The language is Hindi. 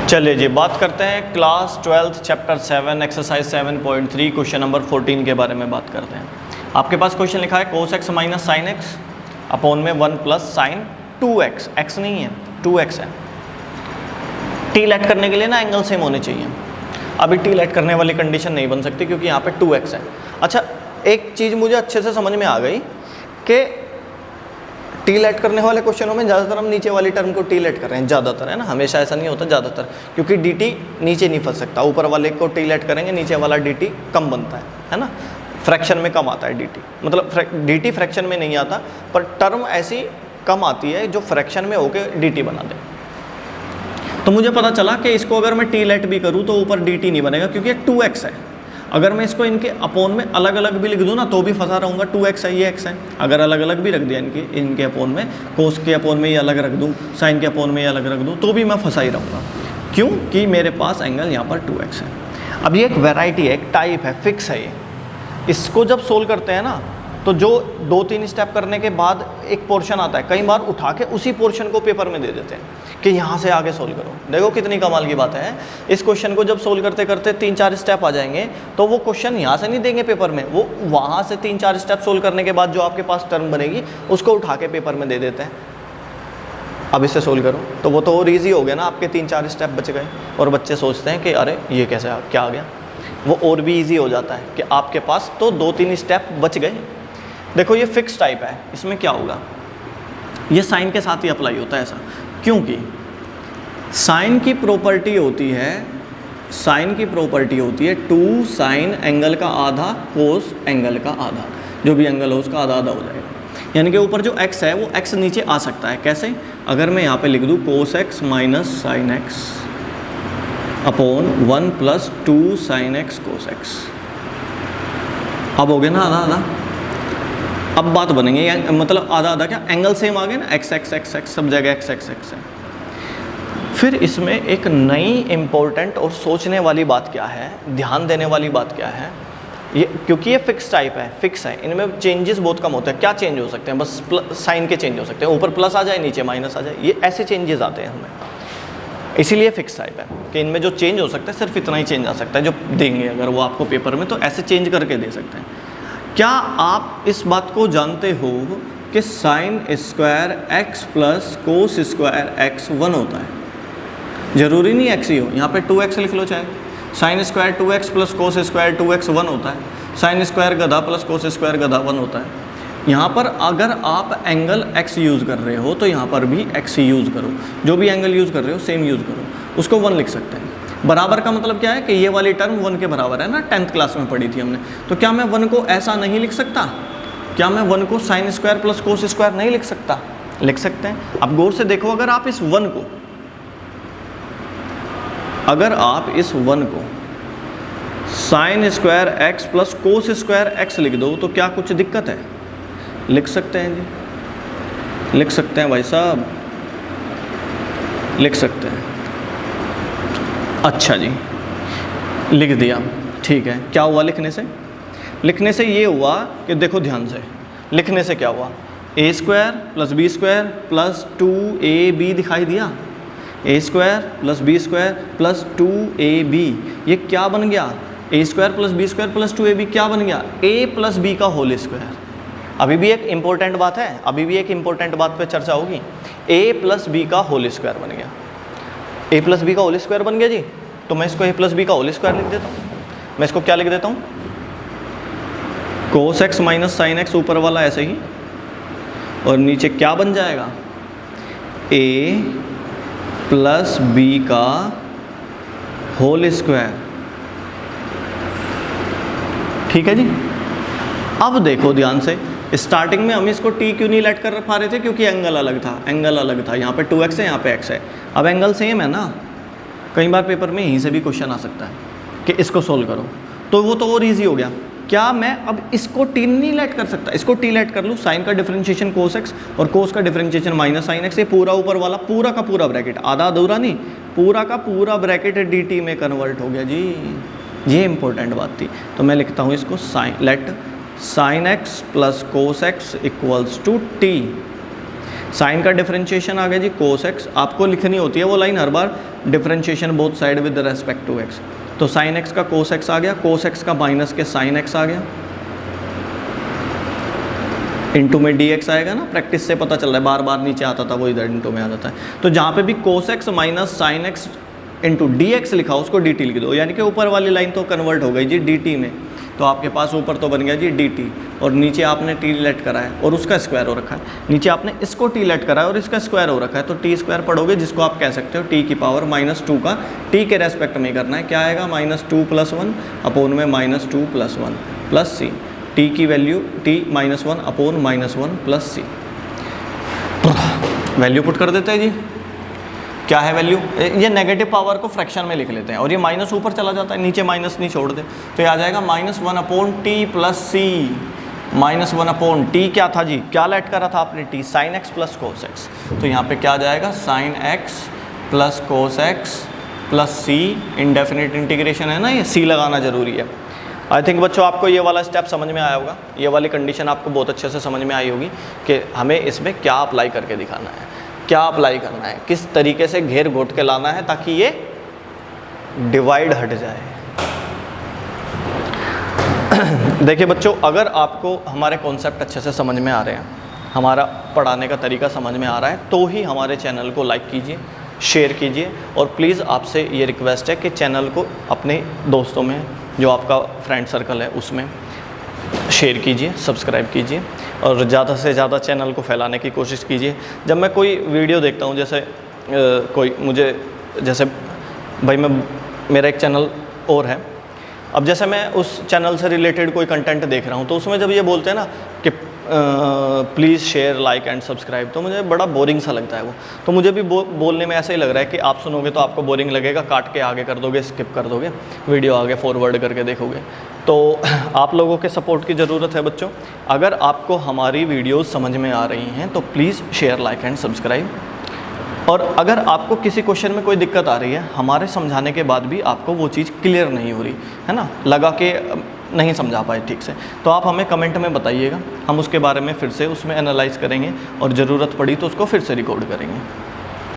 चलिए जी, बात करते हैं class 12 chapter 7 exercise 7.3 question number 14 के बारे में बात करते हैं। आपके पास क्वेश्चन लिखा है cos x minus sine x upon में 1 प्लस साइन 2x, एक्स नहीं है 2x है। टी लेट करने के लिए ना एंगल सेम होने चाहिए। अभी टी लेट करने वाली कंडीशन नहीं बन सकती क्योंकि यहाँ पे 2x है। अच्छा, एक चीज़ मुझे अच्छे से समझ में आ गई कि टी लेट करने वाले क्वेश्चनों में ज़्यादातर हम नीचे वाली टर्म को टी लेट कर रहे हैं, ज़्यादातर है ना, हमेशा ऐसा नहीं होता, ज़्यादातर, क्योंकि dt नीचे नहीं फंस सकता। ऊपर वाले को टी लेट करेंगे, नीचे वाला dt कम बनता है ना, फ्रैक्शन में कम आता है dt, मतलब dt फ्रैक्शन में नहीं आता, पर टर्म ऐसी कम आती है जो फ्रैक्शन में होकर dt बना दे। तो मुझे पता चला कि इसको अगर मैं टी लेट भी करूँ तो ऊपर dt नहीं बनेगा क्योंकि 2x है। अगर मैं इसको इनके अपोन में अलग अलग भी लिख दूँ ना तो भी फंसा रहूँगा, 2x है ये x है। अगर अलग अलग भी रख दिया इनके अपोन में, कोस के अपोन में ये अलग रख दूँ, साइन के अपोन में ये अलग रख दूँ, तो भी मैं फंसा ही रहूँगा। क्यों? कि मेरे पास एंगल यहाँ पर 2x है। अब ये एक वैरायटी है, एक टाइप है, फिक्स है ये। इसको जब सोल्व करते हैं ना तो जो 2-3 स्टेप करने के बाद एक पोर्शन आता है, कई बार उठा के उसी पोर्शन को पेपर में दे देते हैं कि यहाँ से आगे सोल्व करो। देखो कितनी कमाल की बात है। इस क्वेश्चन को जब सोल्व करते करते 3-4 स्टेप आ जाएंगे तो वो क्वेश्चन यहाँ से नहीं देंगे पेपर में, वो वहाँ से 3-4 स्टेप सोल्व करने के बाद जो आपके पास टर्म बनेगी उसको उठा के पेपर में दे देते हैं। अब इसे सोल्व करो तो वो तो और ईजी हो गया ना, आपके 3-4 स्टेप बच गए। और बच्चे सोचते हैं कि अरे ये कैसे क्या आ गया, वो और भी ईजी हो जाता है कि आपके पास तो 2-3 स्टेप बच गए। देखो ये फिक्स टाइप है, इसमें क्या होगा, ये साइन के साथ ही अप्लाई होता है ऐसा, क्योंकि साइन की प्रॉपर्टी होती है 2 साइन एंगल का आधा कोस एंगल का आधा, जो भी एंगल हो उसका आधा आधा हो जाएगा। यानी कि ऊपर जो x है वो x नीचे आ सकता है। कैसे? अगर मैं यहाँ पे लिख दूँ कोस x minus sine x upon 1 plus 2 sine x cos x, अब हो गया ना आधा आधा। अब बात बनेंगे, मतलब आधा आधा क्या, एंगल सेम आ गए ना, x x x x सब जगह x x x है। फिर इसमें एक नई इम्पोर्टेंट और सोचने वाली बात क्या है, ध्यान देने वाली बात क्या है, ये क्योंकि ये फिक्स टाइप है, फिक्स है, इनमें चेंजेस बहुत कम होते हैं। क्या चेंज हो सकते हैं? बस साइन के चेंज हो सकते हैं, ऊपर प्लस आ जाए नीचे माइनस आ जाए, ये ऐसे चेंजेस आते हैं हमें, इसीलिए फिक्स टाइप है कि इनमें जो चेंज हो सकता है सिर्फ इतना ही चेंज आ सकता है जो देंगे अगर वो आपको पेपर में, तो ऐसे चेंज करके दे सकते हैं। क्या आप इस बात को जानते हो कि sine square x plus cos square x 1 होता है? ज़रूरी नहीं एक्स ही हो, यहाँ पे 2x लिख लो चाहे। Sine square 2x plus cos square 2x 1 होता है। साइन स्क्वायर गधा प्लस कोस स्क्वायर गधा 1 होता है। यहाँ पर अगर आप एंगल x यूज़ कर रहे हो तो यहाँ पर भी x यूज़ करो, जो भी एंगल यूज़ कर रहे हो सेम यूज़ करो, उसको 1 लिख सकते हैं। बराबर का मतलब क्या है कि ये वाली टर्म 1 के बराबर है ना, 10th क्लास में पढ़ी थी हमने। तो क्या मैं 1 को ऐसा नहीं लिख सकता? क्या मैं 1 को sine square plus cos square नहीं लिख सकता? लिख सकते हैं। अब गौर से देखो, अगर आप इस 1 को sine square x plus cos square x लिख दो तो क्या कुछ दिक्कत है? लिख सकते हैं जी, लिख सकते हैं भाई साहब, लिख सकते हैं। अच्छा जी, लिख दिया, ठीक है। क्या हुआ लिखने से? लिखने से ये हुआ कि देखो ध्यान से, लिखने से क्या हुआ, a square plus B square plus 2ab दिखाई दिया, a square plus B square plus 2ab, ये क्या बन गया? a square plus B square plus 2ab क्या बन गया? a प्लस बी का होल स्क्वायर। अभी भी एक इम्पोर्टेंट बात है, अभी भी एक इम्पोर्टेंट बात पे चर्चा होगी। a प्लस बी का होल स्क्वायर बन गया, a प्लस बी का होल स्क्वायर बन गया जी। तो मैं इसको a प्लस बी का होल स्क्वायर लिख देता हूँ। मैं इसको क्या लिख देता हूँ? Cos x minus sine x, ऊपर वाला ऐसे ही, और नीचे क्या बन जाएगा? a प्लस बी का होल स्क्वायर। ठीक है जी। अब देखो ध्यान से, स्टार्टिंग में हम इसको t क्यों नहीं लेट कर पा रहे थे? क्योंकि एंगल अलग था, यहाँ पे 2x है, यहाँ पे x है। अब एंगल सेम है ना, कई बार पेपर में यहीं से भी क्वेश्चन आ सकता है कि इसको सोल्व करो, तो वो तो और इजी हो गया। क्या मैं अब इसको t नहीं लेट कर सकता? इसको t लेट कर लूँ, साइन का डिफरेंशिएशन कोस x और कोस का डिफरेंशिएशन माइनस साइन x, ये पूरा ऊपर वाला पूरा का पूरा ब्रैकेट, आधा अधूरा नहीं, पूरा का पूरा ब्रैकेट dt में कन्वर्ट हो गया जी। ये इंपॉर्टेंट बात थी। तो मैं लिखता हूँ इसको sine, let sine X plus cos X equals to T. Sine का डिफरेंशिएशन आ गया जी कोस एक्स, आपको लिखनी होती है वो लाइन हर बार, differentiation both side with respect to X. तो साइन एक्स का कोस एक्स आ गया, कोस एक्स का माइनस के साइन एक्स आ गया, इंटू में डी एक्स आएगा ना, प्रैक्टिस से पता चल रहा है, बार बार नीचे आता था वो इधर इंटू में आ जाता है। तो जहाँ पे भी cos x minus sine x into D x लिखा उसको डी टी लिख दो, यानी कि ऊपर वाली लाइन तो कन्वर्ट हो गई जी डी टी में। तो आपके पास ऊपर तो बन गया जी डी टी, और नीचे आपने टी लेट करा है और उसका स्क्वायर हो रखा है, नीचे आपने इसको टी लेट करा है और इसका स्क्वायर हो रखा है। तो टी स्क्वायर पढ़ोगे जिसको आप कह सकते हो टी की पावर -2 का टी के रेस्पेक्ट में करना है, क्या आएगा -2 + 1 अपॉन में -2 + 1 प्लस सी, टी की वैल्यू t -1 अपॉन -1 प्लस सी। वैल्यू पुट कर देते हैं जी, क्या है वैल्यू, ये नेगेटिव पावर को फ्रैक्शन में लिख लेते हैं और ये माइनस ऊपर चला जाता है, नीचे माइनस नहीं छोड़ दे, तो ये आ जाएगा -1 upon T plus C. -1 upon T क्या था जी, क्या लेट करा था आपने T, sine X plus cos X, तो यहाँ पे क्या आ जाएगा sine X plus cos X plus C, indefinite integration है ना, ये सी लगाना जरूरी है। आई थिंक बच्चों आपको ये वाला स्टेप समझ में आया होगा, ये वाली कंडीशन आपको बहुत अच्छे से समझ में आई होगी कि हमें इसमें क्या अप्लाई करके दिखाना है, क्या अप्लाई करना है, किस तरीके से घेर घोट के लाना है ताकि ये डिवाइड हट जाए। देखिए बच्चों, अगर आपको हमारे कॉन्सेप्ट अच्छे से समझ में आ रहे हैं, हमारा पढ़ाने का तरीका समझ में आ रहा है, तो ही हमारे चैनल को लाइक कीजिए, शेयर कीजिए, और प्लीज़ आपसे ये रिक्वेस्ट है कि चैनल को अपने दोस्तों में, जो आपका फ्रेंड सर्कल है उसमें शेयर कीजिए, सब्सक्राइब कीजिए, और ज़्यादा से ज़्यादा चैनल को फैलाने की कोशिश कीजिए। जब मैं कोई वीडियो देखता हूँ, जैसे कोई मुझे, जैसे भाई मैं, मेरा एक चैनल और है, अब जैसे मैं उस चैनल से रिलेटेड कोई कंटेंट देख रहा हूँ, तो उसमें जब ये बोलते हैं ना कि please share like and subscribe, तो मुझे बड़ा बोरिंग सा लगता है वो। तो मुझे भी बोलने में ऐसा ही लग रहा है कि आप सुनोगे तो आपको बोरिंग लगेगा, काट के आगे कर दोगे, स्किप कर दोगे, वीडियो आगे फॉरवर्ड करके देखोगे। तो आप लोगों के सपोर्ट की ज़रूरत है बच्चों। अगर आपको हमारी वीडियोस समझ में आ रही हैं तो please share like and subscribe, और अगर आपको किसी क्वेश्चन में कोई दिक्कत आ रही है, हमारे समझाने के बाद भी आपको वो चीज़ क्लियर नहीं हो रही है ना, लगा के नहीं समझा पाए ठीक से, तो आप हमें कमेंट में बताइएगा, हम उसके बारे में फिर से उसमें एनालाइज करेंगे और ज़रूरत पड़ी तो उसको फिर से रिकॉर्ड करेंगे।